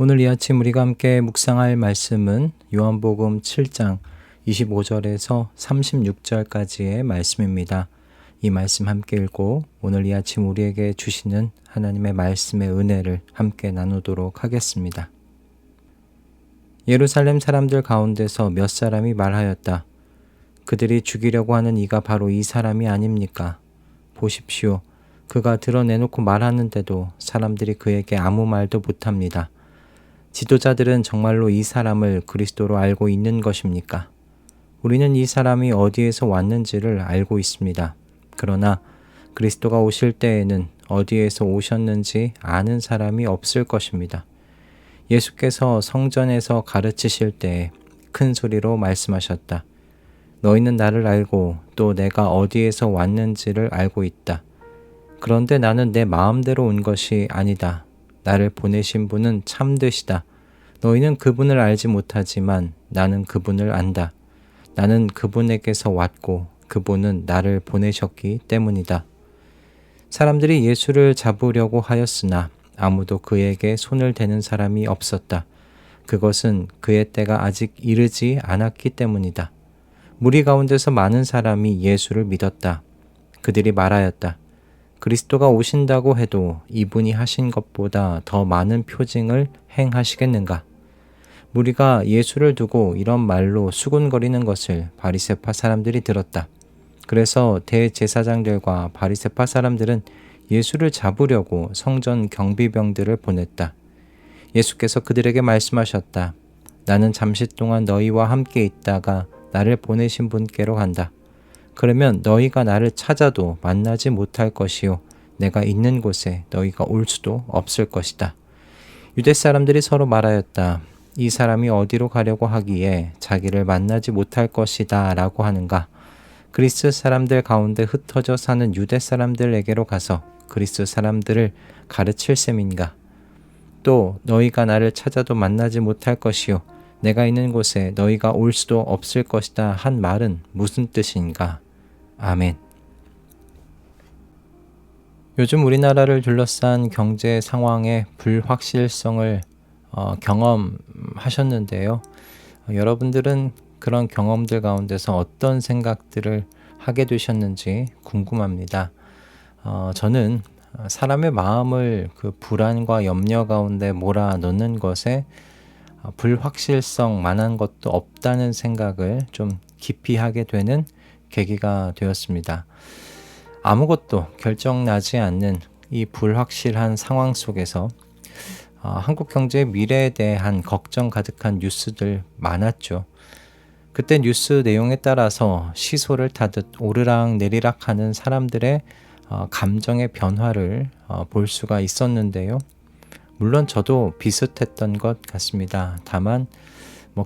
오늘 이 아침 우리가 함께 묵상할 말씀은 요한복음 7장 25절에서 36절까지의 말씀입니다. 이 말씀 함께 읽고 오늘 이 아침 우리에게 주시는 하나님의 말씀의 은혜를 함께 나누도록 하겠습니다. 예루살렘 사람들 가운데서 몇 사람이 말하였다. 그들이 죽이려고 하는 이가 바로 이 사람이 아닙니까? 보십시오. 그가 드러내놓고 말하는데도 사람들이 그에게 아무 말도 못합니다. 지도자들은 정말로 이 사람을 그리스도로 알고 있는 것입니까? 우리는 이 사람이 어디에서 왔는지를 알고 있습니다. 그러나 그리스도가 오실 때에는 어디에서 오셨는지 아는 사람이 없을 것입니다. 예수께서 성전에서 가르치실 때에 큰 소리로 말씀하셨다. 너희는 나를 알고 또 내가 어디에서 왔는지를 알고 있다. 그런데 나는 내 마음대로 온 것이 아니다. 나를 보내신 분은 참되시다. 너희는 그분을 알지 못하지만 나는 그분을 안다. 나는 그분에게서 왔고 그분은 나를 보내셨기 때문이다. 사람들이 예수를 잡으려고 하였으나 아무도 그에게 손을 대는 사람이 없었다. 그것은 그의 때가 아직 이르지 않았기 때문이다. 무리 가운데서 많은 사람이 예수를 믿었다. 그들이 말하였다. 그리스도가 오신다고 해도 이분이 하신 것보다 더 많은 표징을 행하시겠는가? 무리가 예수를 두고 이런 말로 수군거리는 것을 바리새파 사람들이 들었다. 그래서 대제사장들과 바리새파 사람들은 예수를 잡으려고 성전 경비병들을 보냈다. 예수께서 그들에게 말씀하셨다. 나는 잠시 동안 너희와 함께 있다가 나를 보내신 분께로 간다. 그러면 너희가 나를 찾아도 만나지 못할 것이요 내가 있는 곳에 너희가 올 수도 없을 것이다. 유대 사람들이 서로 말하였다. 이 사람이 어디로 가려고 하기에 자기를 만나지 못할 것이다 라고 하는가? 그리스 사람들 가운데 흩어져 사는 유대 사람들에게로 가서 그리스 사람들을 가르칠 셈인가? 또 너희가 나를 찾아도 만나지 못할 것이요 내가 있는 곳에 너희가 올 수도 없을 것이다 한 말은 무슨 뜻인가? 아멘. 요즘 우리나라를 둘러싼 경제 상황의 불확실성을 경험하셨는데요. 여러분들은 그런 경험들 가운데서 어떤 생각들을 하게 되셨는지 궁금합니다. 저는 사람의 마음을 그 불안과 염려 가운데 몰아넣는 것에 불확실성만한 것도 없다는 생각을 좀 깊이 하게 되는 계기가 되었습니다. 아무것도 결정나지 않는 이 불확실한 상황 속에서 한국 경제의 미래에 대한 걱정 가득한 뉴스들 많았죠. 그때 뉴스 내용에 따라서 시소를 타듯 오르락 내리락 하는 사람들의 감정의 변화를 볼 수가 있었는데요. 물론 저도 비슷했던 것 같습니다. 다만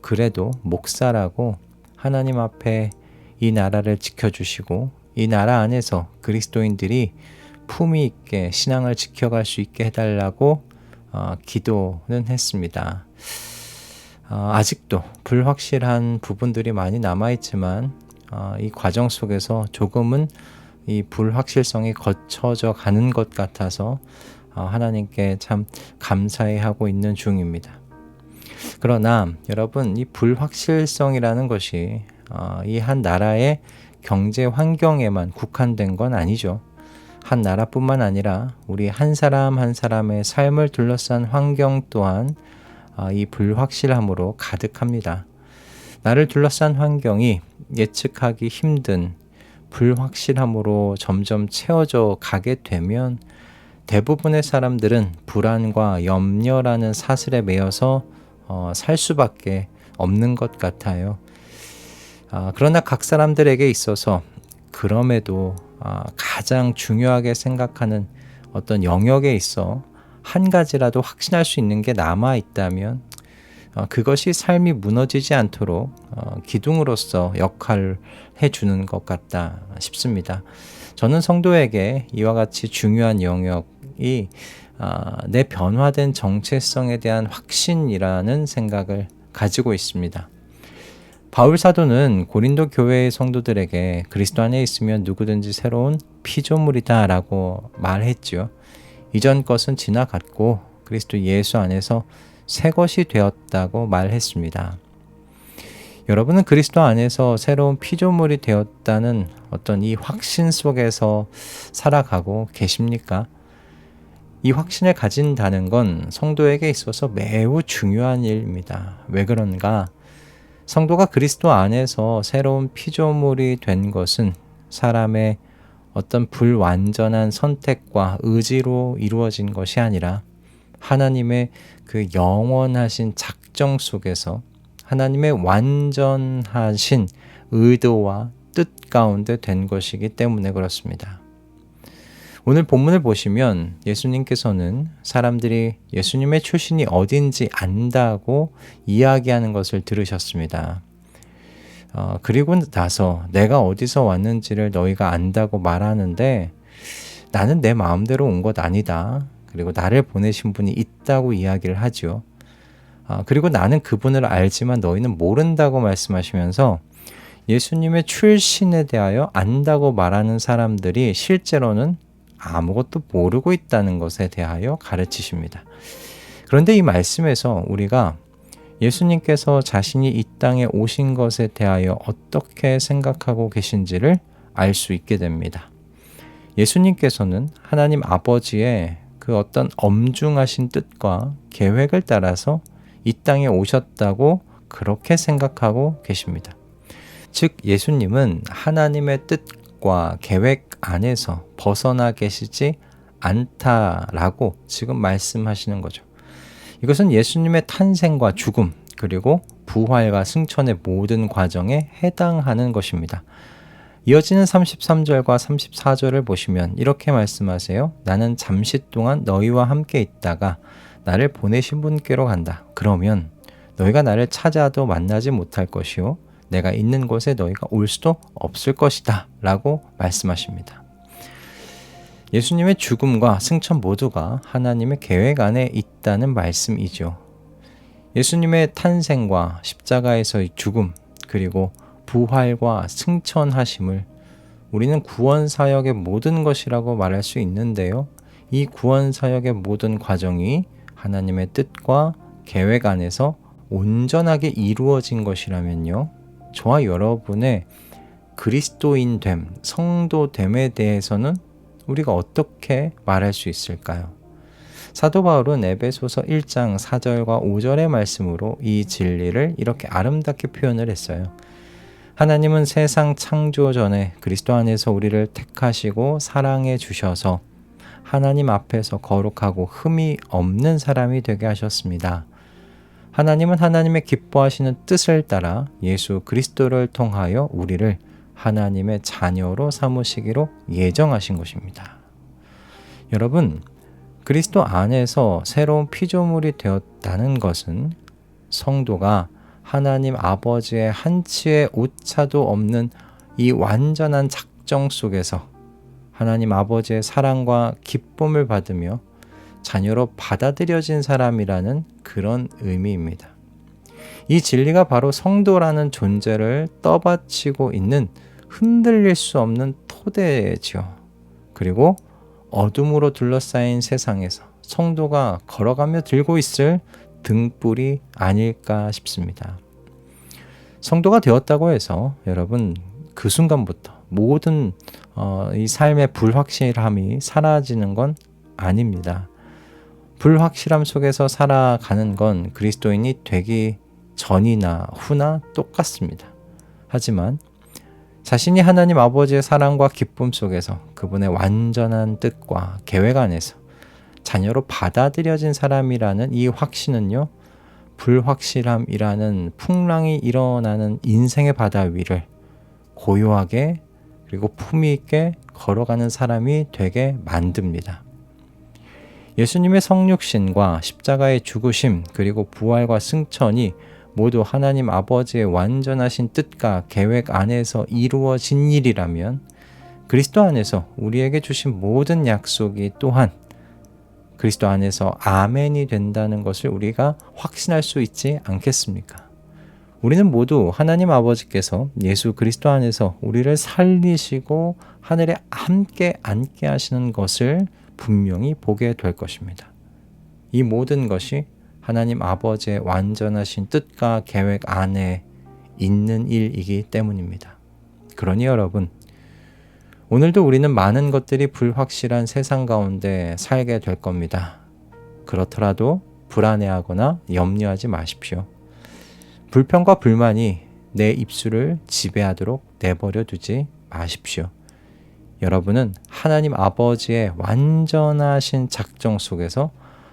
그래도 목사라고 하나님 앞에 이 나라를 지켜주시고 이 나라 안에서 그리스도인들이 품위 있게 신앙을 지켜갈 수 있게 해달라고 기도는 했습니다. 아직도 불확실한 부분들이 많이 남아있지만 이 과정 속에서 조금은 이 불확실성이 거쳐져 가는 것 같아서 하나님께 참 감사해하고 있는 중입니다. 그러나 여러분, 이 불확실성이라는 것이 이 한 나라의 경제 환경에만 국한된 건 아니죠. 한 나라뿐만 아니라 우리 한 사람 한 사람의 삶을 둘러싼 환경 또한 이 불확실함으로 가득합니다. 나를 둘러싼 환경이 예측하기 힘든 불확실함으로 점점 채워져 가게 되면 대부분의 사람들은 불안과 염려라는 사슬에 매여서 살 수밖에 없는 것 같아요. 그러나 각 사람들에게 있어서 그럼에도 가장 중요하게 생각하는 어떤 영역에 있어 한 가지라도 확신할 수 있는 게 남아 있다면 그것이 삶이 무너지지 않도록 기둥으로서 역할을 해주는 것 같다 싶습니다. 저는 성도에게 이와 같이 중요한 영역이 내 변화된 정체성에 대한 확신이라는 생각을 가지고 있습니다. 바울 사도는 고린도 교회의 성도들에게 그리스도 안에 있으면 누구든지 새로운 피조물이다 라고 말했죠. 이전 것은 지나갔고 그리스도 예수 안에서 새 것이 되었다고 말했습니다. 여러분은 그리스도 안에서 새로운 피조물이 되었다는 어떤 이 확신 속에서 살아가고 계십니까? 이 확신을 가진다는 건 성도에게 있어서 매우 중요한 일입니다. 왜 그런가? 성도가 그리스도 안에서 새로운 피조물이 된 것은 사람의 어떤 불완전한 선택과 의지로 이루어진 것이 아니라 하나님의 그 영원하신 작정 속에서 하나님의 완전하신 의도와 뜻 가운데 된 것이기 때문에 그렇습니다. 오늘 본문을 보시면 예수님께서는 사람들이 예수님의 출신이 어딘지 안다고 이야기하는 것을 들으셨습니다. 그리고 나서 내가 어디서 왔는지를 너희가 안다고 말하는데 나는 내 마음대로 온 것 아니다. 그리고 나를 보내신 분이 있다고 이야기를 하죠. 그리고 나는 그분을 알지만 너희는 모른다고 말씀하시면서 예수님의 출신에 대하여 안다고 말하는 사람들이 실제로는 아무것도 모르고 있다는 것에 대하여 가르치십니다. 그런데 이 말씀에서 우리가 예수님께서 자신이 이 땅에 오신 것에 대하여 어떻게 생각하고 계신지를 알 수 있게 됩니다. 예수님께서는 하나님 아버지의 그 어떤 엄중하신 뜻과 계획을 따라서 이 땅에 오셨다고 그렇게 생각하고 계십니다. 즉 예수님은 하나님의 뜻과 계획 안에서 벗어나 계시지 않다라고 지금 말씀하시는 거죠. 이것은 예수님의 탄생과 죽음 그리고 부활과 승천의 모든 과정에 해당하는 것입니다. 이어지는 33절과 34절을 보시면 이렇게 말씀하세요. 나는 잠시 동안 너희와 함께 있다가 나를 보내신 분께로 간다. 그러면 너희가 나를 찾아도 만나지 못할 것이요 내가 있는 곳에 너희가 올 수도 없을 것이다 라고 말씀하십니다. 예수님의 죽음과 승천 모두가 하나님의 계획 안에 있다는 말씀이죠. 예수님의 탄생과 십자가에서의 죽음 그리고 부활과 승천하심을 우리는 구원사역의 모든 것이라고 말할 수 있는데요. 이 구원사역의 모든 과정이 하나님의 뜻과 계획 안에서 온전하게 이루어진 것이라면요. 저와 여러분의 그리스도인됨, 성도됨에 대해서는 우리가 어떻게 말할 수 있을까요? 사도 바울은 에베소서 1장 4절과 5절의 말씀으로 이 진리를 이렇게 아름답게 표현을 했어요. 하나님은 세상 창조 전에 그리스도 안에서 우리를 택하시고 사랑해 주셔서 하나님 앞에서 거룩하고 흠이 없는 사람이 되게 하셨습니다. 하나님은 하나님의 기뻐하시는 뜻을 따라 예수 그리스도를 통하여 우리를 하나님의 자녀로 삼으시기로 예정하신 것입니다. 여러분, 그리스도 안에서 새로운 피조물이 되었다는 것은 성도가 하나님 아버지의 한치의 오차도 없는 이 완전한 작정 속에서 하나님 아버지의 사랑과 기쁨을 받으며 자녀로 받아들여진 사람이라는 그런 의미입니다. 이 진리가 바로 성도라는 존재를 떠받치고 있는 흔들릴 수 없는 토대지요. 그리고 어둠으로 둘러싸인 세상에서 성도가 걸어가며 들고 있을 등불이 아닐까 싶습니다. 성도가 되었다고 해서 여러분 그 순간부터 모든 이 삶의 불확실함이 사라지는 건 아닙니다. 불확실함 속에서 살아가는 건 그리스도인이 되기 전이나 후나 똑같습니다. 하지만 자신이 하나님 아버지의 사랑과 기쁨 속에서 그분의 완전한 뜻과 계획 안에서 자녀로 받아들여진 사람이라는 이 확신은요, 불확실함이라는 풍랑이 일어나는 인생의 바다 위를 고요하게 그리고 품위 있게 걸어가는 사람이 되게 만듭니다. 예수님의 성육신과 십자가의 죽으심 그리고 부활과 승천이 모두 하나님 아버지의 완전하신 뜻과 계획 안에서 이루어진 일이라면 그리스도 안에서 우리에게 주신 모든 약속이 또한 그리스도 안에서 아멘이 된다는 것을 우리가 확신할 수 있지 않겠습니까? 우리는 모두 하나님 아버지께서 예수 그리스도 안에서 우리를 살리시고 하늘에 함께 앉게 하시는 것을 분명히 보게 될 것입니다. 이 모든 것이 하나님 아버지의 완전하신 뜻과 계획 안에 있는 일이기 때문입니다. 그러니 여러분, 오늘도 우리는 많은 것들이 불확실한 세상 가운데 살게 될 겁니다. 그렇더라도 불안해하거나 염려하지 마십시오. 불평과 불만이 내 입술을 지배하도록 내버려 두지 마십시오. 여러분은 하나님 아버지의 완전하신 작정 속에서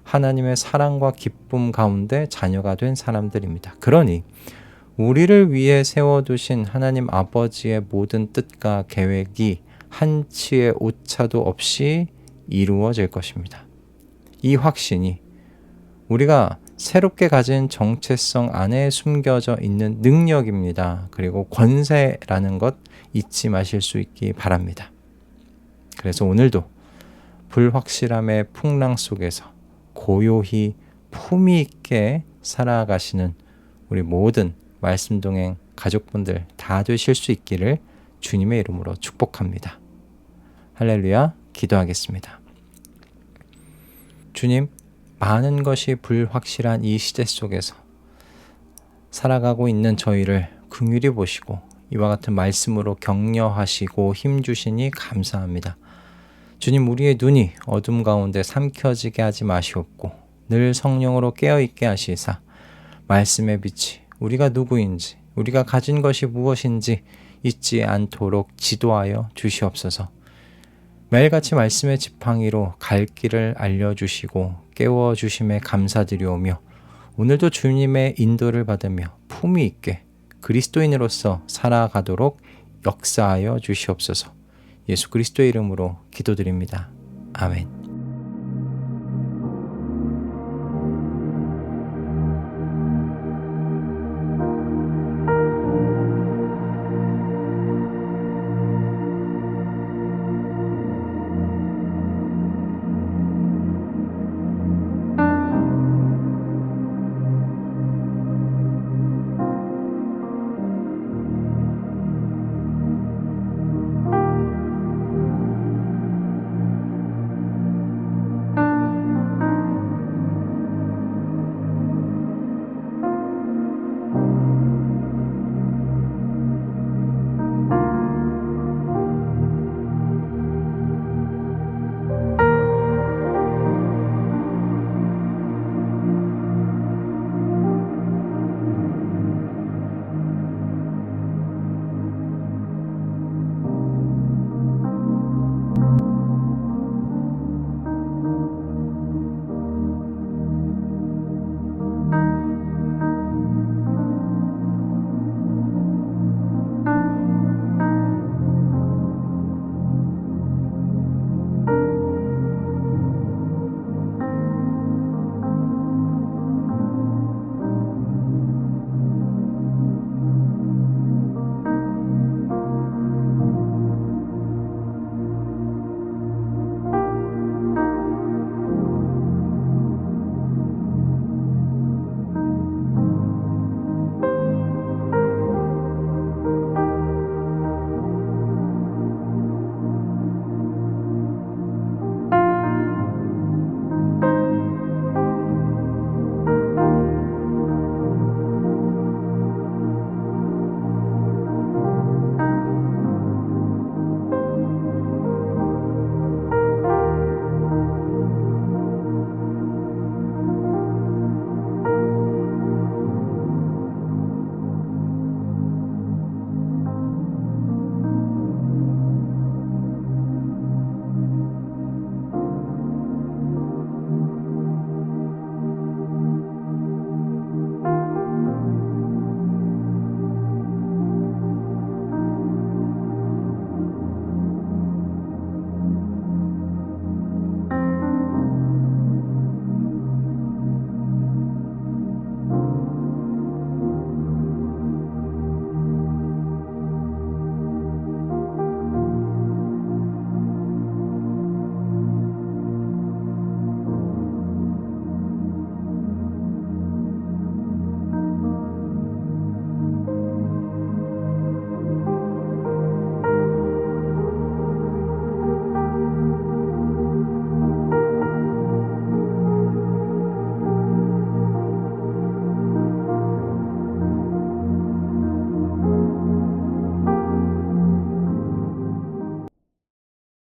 하나님의 사랑과 기쁨 가운데 자녀가 된 사람들입니다. 그러니 우리를 위해 세워두신 하나님 아버지의 모든 뜻과 계획이 한치의 오차도 없이 이루어질 것입니다. 이 확신이 우리가 새롭게 가진 정체성 안에 숨겨져 있는 능력입니다. 그리고 권세라는 것 잊지 마실 수 있기 바랍니다. 그래서 오늘도 불확실함의 풍랑 속에서 고요히 품위 있게 살아가시는 우리 모든 말씀동행 가족분들 다 되실 수 있기를 주님의 이름으로 축복합니다. 할렐루야. 기도하겠습니다. 주님, 많은 것이 불확실한 이 시대 속에서 살아가고 있는 저희를 긍휼히 보시고 이와 같은 말씀으로 격려하시고 힘주시니 감사합니다. 주님, 우리의 눈이 어둠 가운데 삼켜지게 하지 마시옵고 늘 성령으로 깨어있게 하시사 말씀의 빛이 우리가 누구인지 우리가 가진 것이 무엇인지 잊지 않도록 지도하여 주시옵소서. 매일같이 말씀의 지팡이로 갈 길을 알려주시고 깨워주심에 감사드리오며 오늘도 주님의 인도를 받으며 품위 있게 그리스도인으로서 살아가도록 역사하여 주시옵소서. 예수 그리스도의 이름으로 기도드립니다. 아멘.